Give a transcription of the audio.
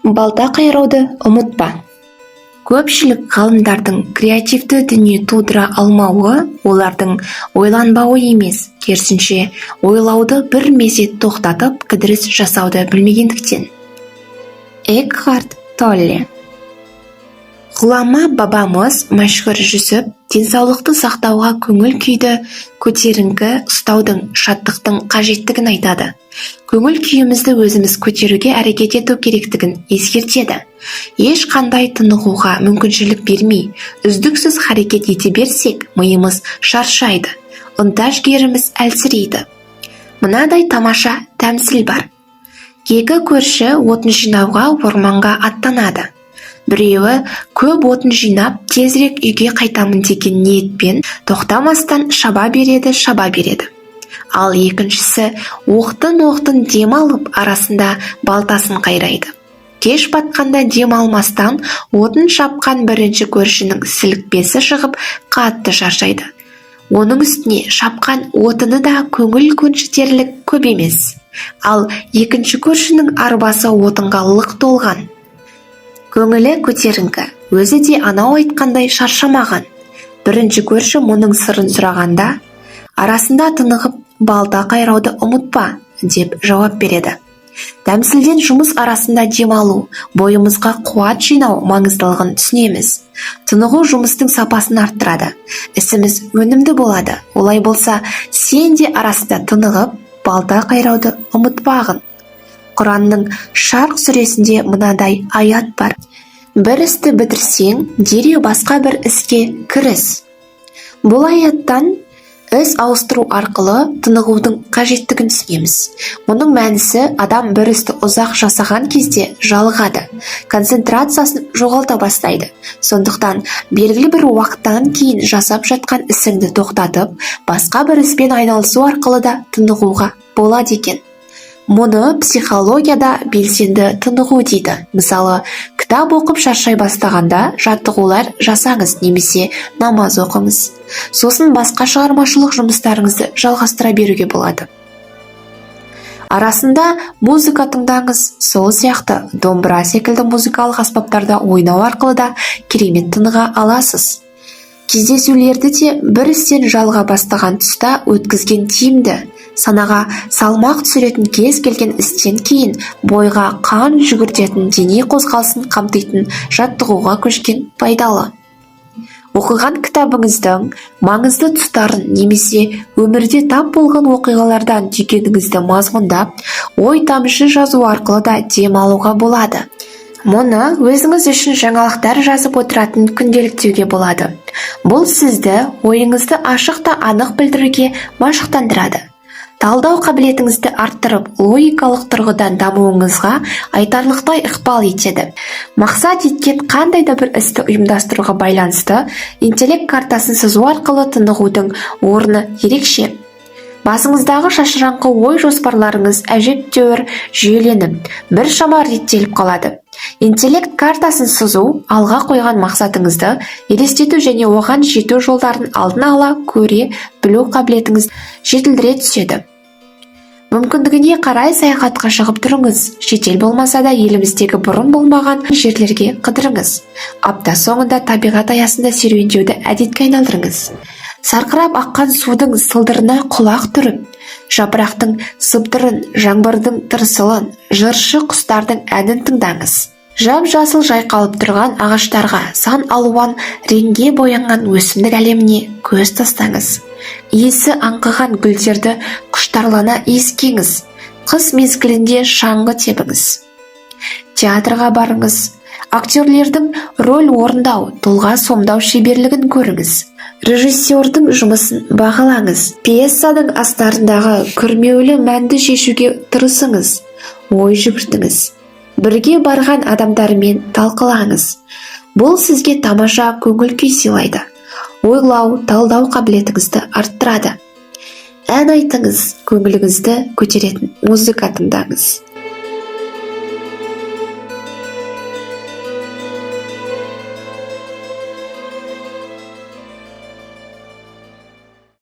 Балта қайрауды ұмытпа. Көпшілік ғалымдардың креативті дүние тудыра алмауы олардың ойланбауы емес, керісінше ойлауды бір мезет тоқтатып кідіріс жасауды білмегендіктен. Экхарт Толле. Ғұлама бабамыз мәшһүр Жүсіп денсаулықты сақтауға көңіл күйді көтеріңкі ұстаудың, шаттықтың қажеттігін айтады. Көңіл күйімізді өзіміз көтеруге әрекет ету керектігін ескертеді. Ешқандай тынығуға мүмкіншілік бермей, үздіксіз харекет ете берсек, миымыз шаршайды, ынта-жігеріміз әлсірейді. Мынадай тамаша тәмсіл бар. Екі көрші отын жинауға орманға аттанады. Біреуі көп отын жинап, тезірек үйге қайтамын деген ниетпен тоқтамастан шаба береді. Ал екіншісі оқтын дем алып, арасында балтасын қайрайды. Кеш батқанда дем алмастан отын шапқан бірінші көршінің сілікпесі шығып, қатты шаршайды. Оның үстіне шапқан отыны да көңіл көншітерлік көп емес. Ал екінші көршінің арбасы отынға лық толған. Көңілі көтеріңкі, өзі де анау айтқандай шаршамаған. Бірінші көрші мұның сырын сұрағанда, арасында тынығып, балта қайрауды ұмытпа, деп жауап береді. Тәмсілден жұмыс арасында демалу, бойымызға қуат жинау маңыздылығын түсінеміз. Тынығу жұмыстың сапасын арттырады, ісіміз өнімді болады. Олай болса, сен де арасында тынығып, балта қайрауды ұмытпағын. Құранның Шарқ сүресінде мынадай аят бар. Бір істі бітірсең, дереу басқа бір іске кіріс. Бұл аяттан іс ауыстыру арқылы тынығудың қажеттігін түсінеміз. Мұның мәнісі адам бір істі ұзақ жасаған кезде жалығады, концентрациясын жоғалта бастайды. Сондықтан белгілі бір уақыттан кейін жасап жатқан ісіңді тоқтатып, басқа бір іспен айналысу арқылы да тынығуға болады екен. Мұны психологияда белсенді тынығу дейді. Мысалы, кітап оқып шаршай бастағанда жаттығулар жасаңыз немесе намаз оқыңыз. Сосын басқа шығармашылық жұмыстарыңызды жалғастыра беруге болады. Арасында музыка тыңдаңыз, сол сияқты домбыра секілді музыкалық аспаптарда ойнау арқылы да керемет тыныға аласыз. Кездесулерді де бір істен жалға бастаған тұста өткізген тиімді. Санаға салмақ түсіретін кез келген істен кейін бойға қан жүгіртетін, дене қозғалысын қамтитын жаттығуға көшкен пайдалы. Оқыған кітабыңыздың маңызды тұстарын немесе өмірде тап болған оқиғалардан түйгеніңізді мазмұндап, ой тамшы жазу арқылы да дем алуға болады. Мұны өзіңіз үшін жаңалықтар жазып отыратын күнделік деуге болады. Бұл сізді ойыңызды ашық та анық білдіруге машықтандырады. Талдау қабілетіңізді арттырып, логикалық тұрғыдан дамуыңызға айтарлықтай ықпал етеді. Мақсат еткен қандай да бір істі ұйымдастыруға байланысты интеллект картасын сызу арқылы тынығудың орны ерекше. Басыңыздағы шашыраңқы ой жоспарларыңыз әжептәуір жүйеленіп, біршама реттеліп қалады. Интеллект картасын сызу алға қойған мақсатыңызды елестету және оған жету жолдарын алдын ала көре білу қабілетіңізді жетілдіре түседі. Мүмкіндігіне қарай саяхатқа шығып тұрыңыз. Шетел болмаса да еліміздегі бұрын болмаған жерлерге қыдырыңыз. Апта соңында табиғат аясында серуендеуді әдетке айналдырыңыз. Сарқырап аққан судың сылдырына құлақ түріп, жапырақтың сыбдырын, жаңбырдың тырсылын, жыршы құстардың әнін тыңдаңыз. Жап-жасыл жайқалып тұрған ағаштарға, сан алуан реңге боянған өсімдік әлеміне көз тастаңыз. Иісі аңқыған гүлдерді құштарлана иіскеңіз. Қыс мезгілінде шаңғы тебіңіз. Театрға барыңыз. Актерлердің рөл орындау, тұлға сомдау шеберлігін көріңіз. Режиссердің жұмысын бағалаңыз. Пьесаның астарындағы күрмеулі мәнді шешуге тырысыңыз. Ой жүгіртіңіз. Бірге барған адамдармен талқылаңыз. Бұл сізге тамаша көңіл күй сыйлайды. Ойлау, талдау қабілетіңізді арттырады. Ән айтыңыз, көңіліңізді көтеретін музыка тыңдаңыз.